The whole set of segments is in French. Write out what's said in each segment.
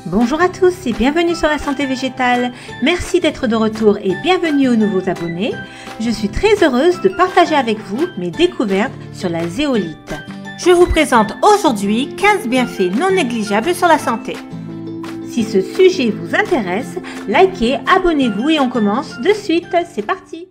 Bonjour à tous et bienvenue sur la santé végétale. Merci d'être de retour et bienvenue aux nouveaux abonnés. Je suis très heureuse de partager avec vous mes découvertes sur la zéolite. Je vous présente aujourd'hui 15 bienfaits non négligeables sur la santé. Si ce sujet vous intéresse, likez, abonnez-vous et on commence de suite. C'est parti!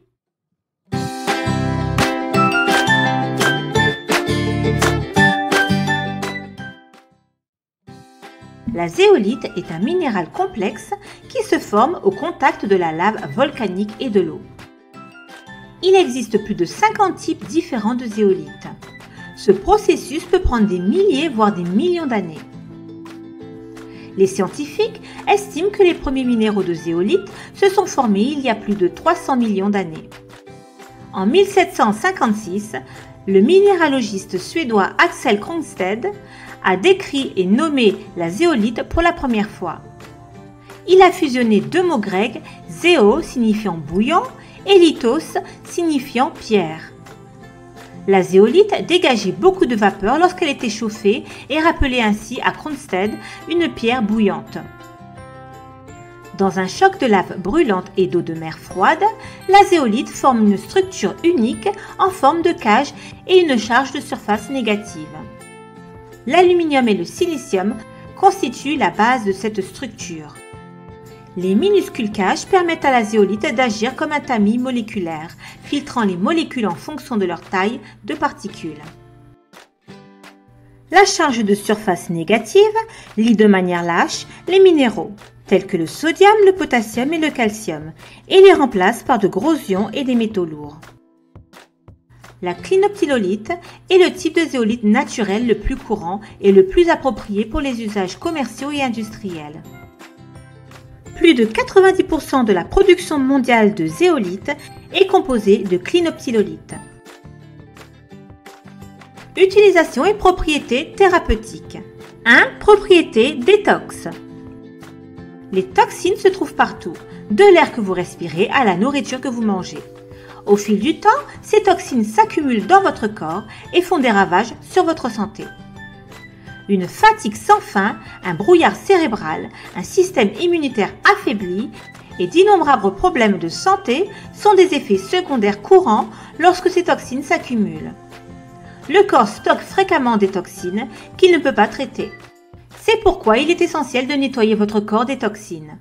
La zéolite est un minéral complexe qui se forme au contact de la lave volcanique et de l'eau. Il existe plus de 50 types différents de zéolite. Ce processus peut prendre des milliers voire des millions d'années. Les scientifiques estiment que les premiers minéraux de zéolite se sont formés il y a plus de 300 millions d'années. En 1756, le minéralogiste suédois Axel Cronstedt a décrit et nommé la zéolite pour la première fois. Il a fusionné deux mots grecs, zéo signifiant bouillant et lithos signifiant pierre. La zéolite dégageait beaucoup de vapeur lorsqu'elle était chauffée et rappelait ainsi à Cronstedt une pierre bouillante. Dans un choc de lave brûlante et d'eau de mer froide, la zéolite forme une structure unique en forme de cage et une charge de surface négative. L'aluminium et le silicium constituent la base de cette structure. Les minuscules cages permettent à la zéolite d'agir comme un tamis moléculaire, filtrant les molécules en fonction de leur taille de particules. La charge de surface négative lie de manière lâche les minéraux, tels que le sodium, le potassium et le calcium, et les remplace par de gros ions et des métaux lourds. La clinoptilolite est le type de zéolite naturel le plus courant et le plus approprié pour les usages commerciaux et industriels. Plus de 90% de la production mondiale de zéolite est composée de clinoptilolite. Utilisation et propriétés thérapeutiques. 1. Propriétés détox. Les toxines se trouvent partout, de l'air que vous respirez à la nourriture que vous mangez. Au fil du temps, ces toxines s'accumulent dans votre corps et font des ravages sur votre santé. Une fatigue sans fin, un brouillard cérébral, un système immunitaire affaibli et d'innombrables problèmes de santé sont des effets secondaires courants lorsque ces toxines s'accumulent. Le corps stocke fréquemment des toxines qu'il ne peut pas traiter. C'est pourquoi il est essentiel de nettoyer votre corps des toxines.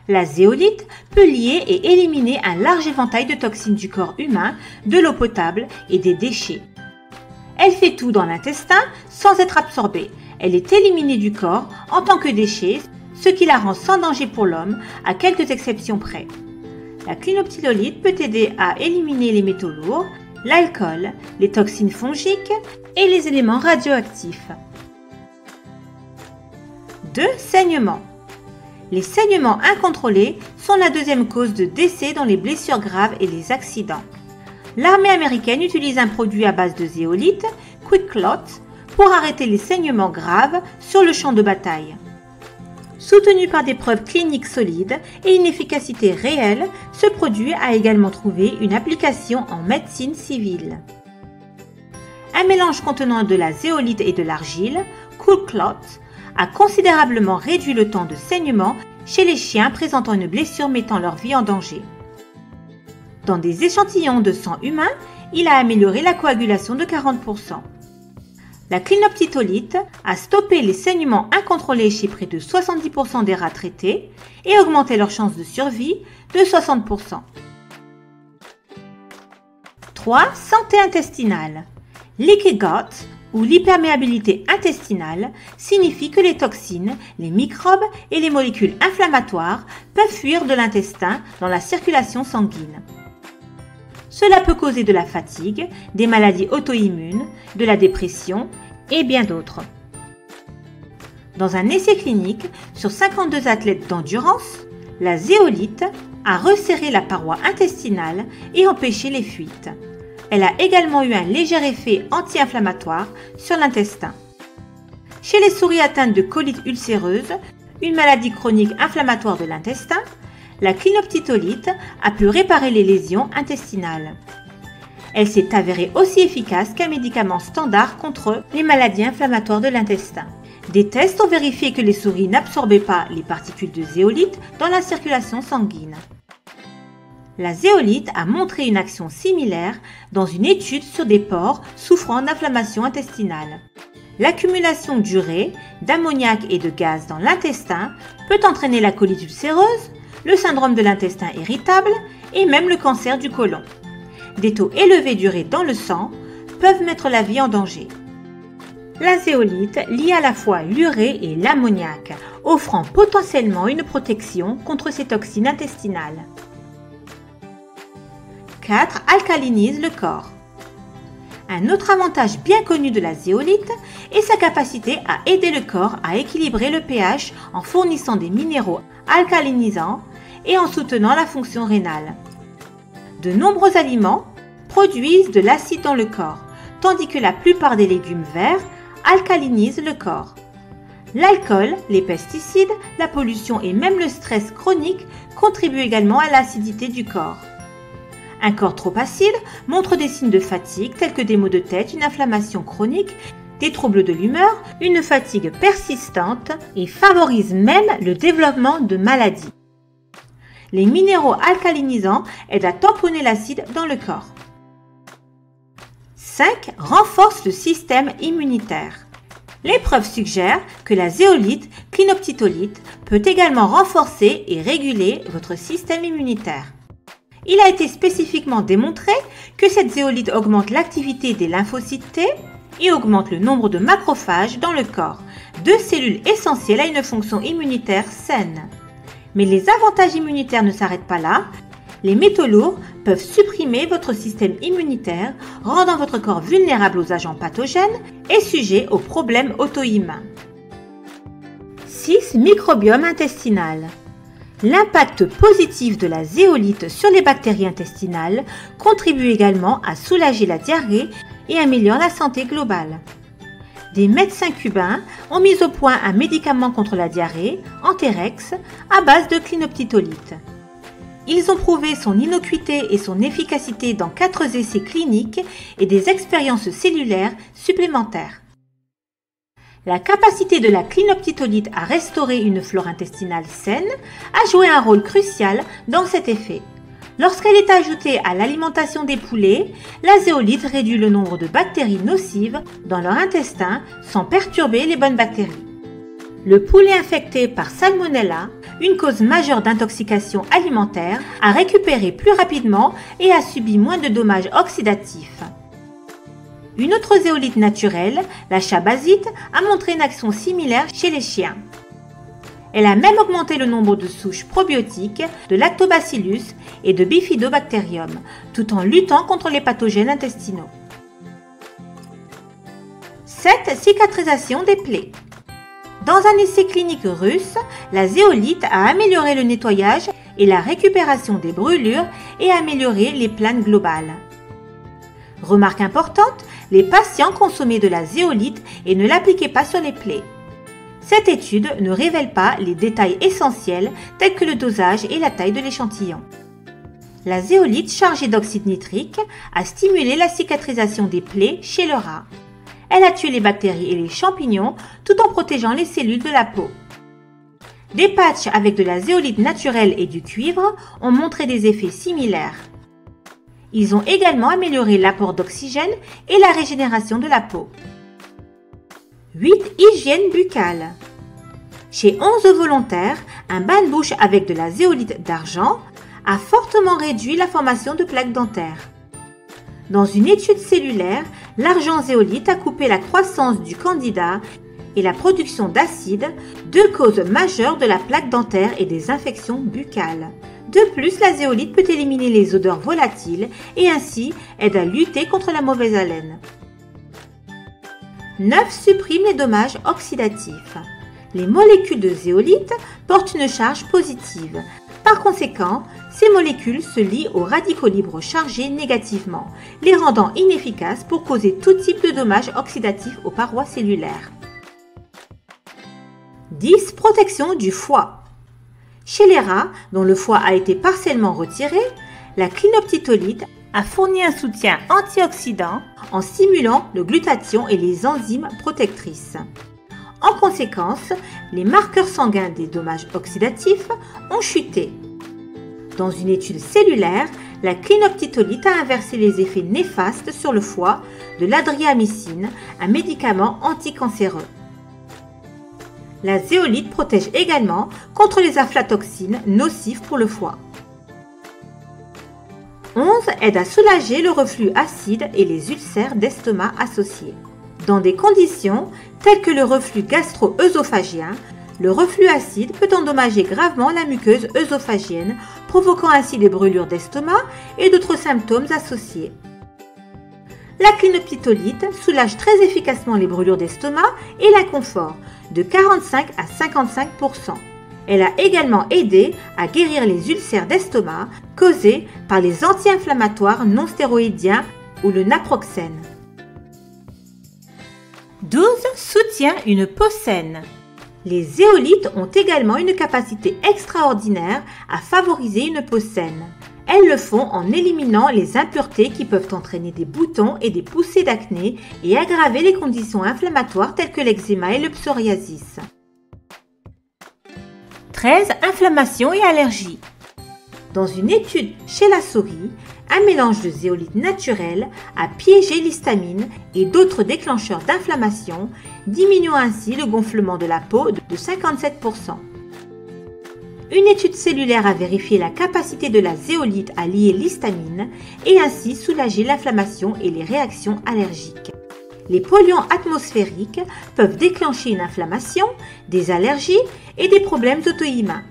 La zéolite peut lier et éliminer un large éventail de toxines du corps humain, de l'eau potable et des déchets. Elle fait tout dans l'intestin sans être absorbée. Elle est éliminée du corps en tant que déchet, ce qui la rend sans danger pour l'homme, à quelques exceptions près. La clinoptilolite peut aider à éliminer les métaux lourds, l'alcool, les toxines fongiques et les éléments radioactifs. 2. Saignements. Les saignements incontrôlés sont la deuxième cause de décès dans les blessures graves et les accidents. L'armée américaine utilise un produit à base de zéolite, QuikClot, pour arrêter les saignements graves sur le champ de bataille. Soutenu par des preuves cliniques solides et une efficacité réelle, ce produit a également trouvé une application en médecine civile. Un mélange contenant de la zéolite et de l'argile, QuikClot, a considérablement réduit le temps de saignement chez les chiens présentant une blessure mettant leur vie en danger. Dans des échantillons de sang humain, il a amélioré la coagulation de 40%. La clinoptilolite a stoppé les saignements incontrôlés chez près de 70% des rats traités et augmenté leurs chances de survie de 60%. 3. Santé intestinale. Leaky gut ou l'hyperméabilité intestinale signifie que les toxines, les microbes et les molécules inflammatoires peuvent fuir de l'intestin dans la circulation sanguine. Cela peut causer de la fatigue, des maladies auto-immunes, de la dépression et bien d'autres. Dans un essai clinique sur 52 athlètes d'endurance, la zéolite a resserré la paroi intestinale et empêché les fuites. Elle a également eu un léger effet anti-inflammatoire sur l'intestin. Chez les souris atteintes de colite ulcéreuse, une maladie chronique inflammatoire de l'intestin, la clinoptilolite a pu réparer les lésions intestinales. Elle s'est avérée aussi efficace qu'un médicament standard contre les maladies inflammatoires de l'intestin. Des tests ont vérifié que les souris n'absorbaient pas les particules de zéolite dans la circulation sanguine. La zéolite a montré une action similaire dans une étude sur des porcs souffrant d'inflammation intestinale. L'accumulation durée d'ammoniac et de gaz dans l'intestin peut entraîner la colite ulcéreuse, le syndrome de l'intestin irritable et même le cancer du côlon. Des taux élevés d'urée dans le sang peuvent mettre la vie en danger. La zéolite lie à la fois l'urée et l'ammoniac, offrant potentiellement une protection contre ces toxines intestinales. 4. Alcalinise le corps. Un autre avantage bien connu de la zéolite est sa capacité à aider le corps à équilibrer le pH en fournissant des minéraux alcalinisants et en soutenant la fonction rénale. De nombreux aliments produisent de l'acide dans le corps, tandis que la plupart des légumes verts alcalinisent le corps. L'alcool, les pesticides, la pollution et même le stress chronique contribuent également à l'acidité du corps. Un corps trop acide montre des signes de fatigue tels que des maux de tête, une inflammation chronique, des troubles de l'humeur, une fatigue persistante et favorise même le développement de maladies. Les minéraux alcalinisants aident à tamponner l'acide dans le corps. 5. Renforce le système immunitaire. Les preuves suggèrent que la zéolite clinoptitolite peut également renforcer et réguler votre système immunitaire. Il a été spécifiquement démontré que cette zéolite augmente l'activité des lymphocytes T et augmente le nombre de macrophages dans le corps, deux cellules essentielles à une fonction immunitaire saine. Mais les avantages immunitaires ne s'arrêtent pas là. Les métaux lourds peuvent supprimer votre système immunitaire, rendant votre corps vulnérable aux agents pathogènes et sujet aux problèmes auto-immuns. 6. Microbiome intestinal. L'impact positif de la zéolite sur les bactéries intestinales contribue également à soulager la diarrhée et améliore la santé globale. Des médecins cubains ont mis au point un médicament contre la diarrhée, Enterex, à base de clinoptitolite. Ils ont prouvé son innocuité et son efficacité dans 4 essais cliniques et des expériences cellulaires supplémentaires. La capacité de la clinoptitolite à restaurer une flore intestinale saine a joué un rôle crucial dans cet effet. Lorsqu'elle est ajoutée à l'alimentation des poulets, la zéolite réduit le nombre de bactéries nocives dans leur intestin sans perturber les bonnes bactéries. Le poulet infecté par Salmonella, une cause majeure d'intoxication alimentaire, a récupéré plus rapidement et a subi moins de dommages oxydatifs. Une autre zéolite naturelle, la chabazite, a montré une action similaire chez les chiens. Elle a même augmenté le nombre de souches probiotiques, de lactobacillus et de bifidobacterium, tout en luttant contre les pathogènes intestinaux. 7. Cicatrisation des plaies. Dans un essai clinique russe, la zéolite a amélioré le nettoyage et la récupération des brûlures et amélioré les plaines globales. Remarque importante, les patients consommaient de la zéolite et ne l'appliquaient pas sur les plaies. Cette étude ne révèle pas les détails essentiels tels que le dosage et la taille de l'échantillon. La zéolite chargée d'oxyde nitrique a stimulé la cicatrisation des plaies chez le rat. Elle a tué les bactéries et les champignons tout en protégeant les cellules de la peau. Des patchs avec de la zéolite naturelle et du cuivre ont montré des effets similaires. Ils ont également amélioré l'apport d'oxygène et la régénération de la peau. 8. Hygiène buccale. Chez 11 volontaires, un bain de bouche avec de la zéolite d'argent a fortement réduit la formation de plaques dentaires. Dans une étude cellulaire, l'argent zéolite a coupé la croissance du candida et la production d'acide, deux causes majeures de la plaque dentaire et des infections buccales. De plus, la zéolite peut éliminer les odeurs volatiles et ainsi aide à lutter contre la mauvaise haleine. 9. Supprime les dommages oxydatifs. Les molécules de zéolite portent une charge positive. Par conséquent, ces molécules se lient aux radicaux libres chargés négativement, les rendant inefficaces pour causer tout type de dommages oxydatifs aux parois cellulaires. 10. Protection du foie. Chez les rats, dont le foie a été partiellement retiré, la clinoptitolite a fourni un soutien antioxydant en stimulant le glutathion et les enzymes protectrices. En conséquence, les marqueurs sanguins des dommages oxydatifs ont chuté. Dans une étude cellulaire, la clinoptitolite a inversé les effets néfastes sur le foie de l'adriamycine, un médicament anticancéreux. La zéolite protège également contre les aflatoxines nocives pour le foie. 11 aide à soulager le reflux acide et les ulcères d'estomac associés. Dans des conditions telles que le reflux gastro-œsophagien, le reflux acide peut endommager gravement la muqueuse œsophagienne, provoquant ainsi des brûlures d'estomac et d'autres symptômes associés. La clinoptitolite soulage très efficacement les brûlures d'estomac et l'inconfort, de 45 à 55%. Elle a également aidé à guérir les ulcères d'estomac causés par les anti-inflammatoires non stéroïdiens ou le naproxène. 12 soutient une peau saine. Les zéolites ont également une capacité extraordinaire à favoriser une peau saine. Elles le font en éliminant les impuretés qui peuvent entraîner des boutons et des poussées d'acné et aggraver les conditions inflammatoires telles que l'eczéma et le psoriasis. 13. Inflammation et allergie. Dans une étude chez la souris, un mélange de zéolite naturelle a piégé l'histamine et d'autres déclencheurs d'inflammation, diminuant ainsi le gonflement de la peau de 57%. Une étude cellulaire a vérifié la capacité de la zéolite à lier l'histamine et ainsi soulager l'inflammation et les réactions allergiques. Les polluants atmosphériques peuvent déclencher une inflammation, des allergies et des problèmes auto-immuns.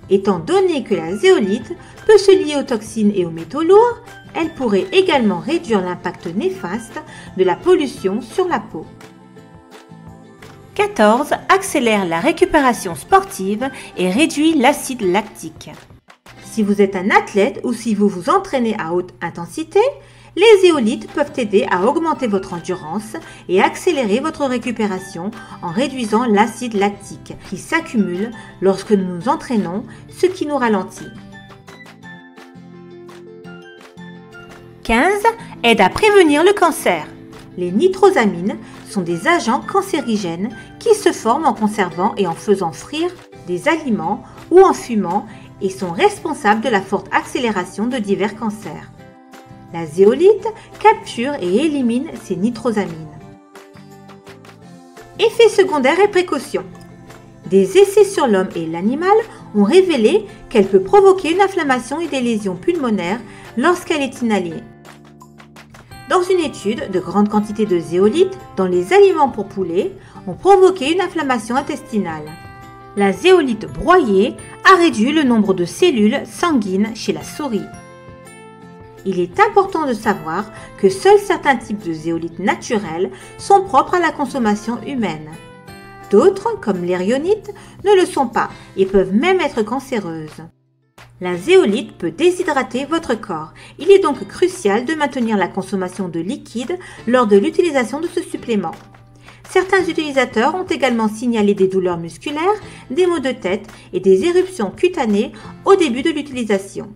Étant donné que la zéolite peut se lier aux toxines et aux métaux lourds, elle pourrait également réduire l'impact néfaste de la pollution sur la peau. 14. Accélère la récupération sportive et réduit l'acide lactique. Si vous êtes un athlète ou si vous vous entraînez à haute intensité, les zéolites peuvent aider à augmenter votre endurance et accélérer votre récupération en réduisant l'acide lactique qui s'accumule lorsque nous nous entraînons, ce qui nous ralentit. 15. Aide à prévenir le cancer. Les nitrosamines sont des agents cancérigènes qui se forment en conservant et en faisant frire des aliments ou en fumant et sont responsables de la forte accélération de divers cancers. La zéolite capture et élimine ces nitrosamines. Effets secondaires et précautions. Des essais sur l'homme et l'animal ont révélé qu'elle peut provoquer une inflammation et des lésions pulmonaires lorsqu'elle est inhalée. Dans une étude, de grandes quantités de zéolite dans les aliments pour poulets ont provoqué une inflammation intestinale. La zéolite broyée a réduit le nombre de cellules sanguines chez la souris. Il est important de savoir que seuls certains types de zéolite naturelles sont propres à la consommation humaine. D'autres, comme l'érionite, ne le sont pas et peuvent même être cancéreuses. La zéolite peut déshydrater votre corps. Il est donc crucial de maintenir la consommation de liquide lors de l'utilisation de ce supplément. Certains utilisateurs ont également signalé des douleurs musculaires, des maux de tête et des éruptions cutanées au début de l'utilisation.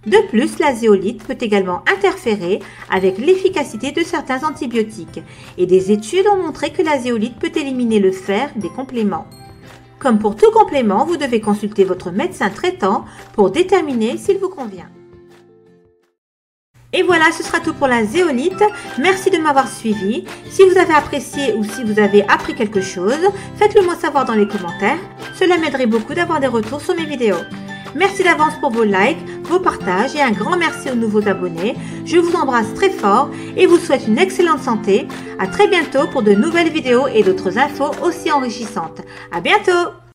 De plus, la zéolite peut également interférer avec l'efficacité de certains antibiotiques et des études ont montré que la zéolite peut éliminer le fer des compléments. Comme pour tout complément, vous devez consulter votre médecin traitant pour déterminer s'il vous convient. Et voilà, ce sera tout pour la zéolite. Merci de m'avoir suivi. Si vous avez apprécié ou si vous avez appris quelque chose, faites-le moi savoir dans les commentaires. Cela m'aiderait beaucoup d'avoir des retours sur mes vidéos. Merci d'avance pour vos likes, vos partages et un grand merci aux nouveaux abonnés. Je vous embrasse très fort et vous souhaite une excellente santé. À très bientôt pour de nouvelles vidéos et d'autres infos aussi enrichissantes. À bientôt!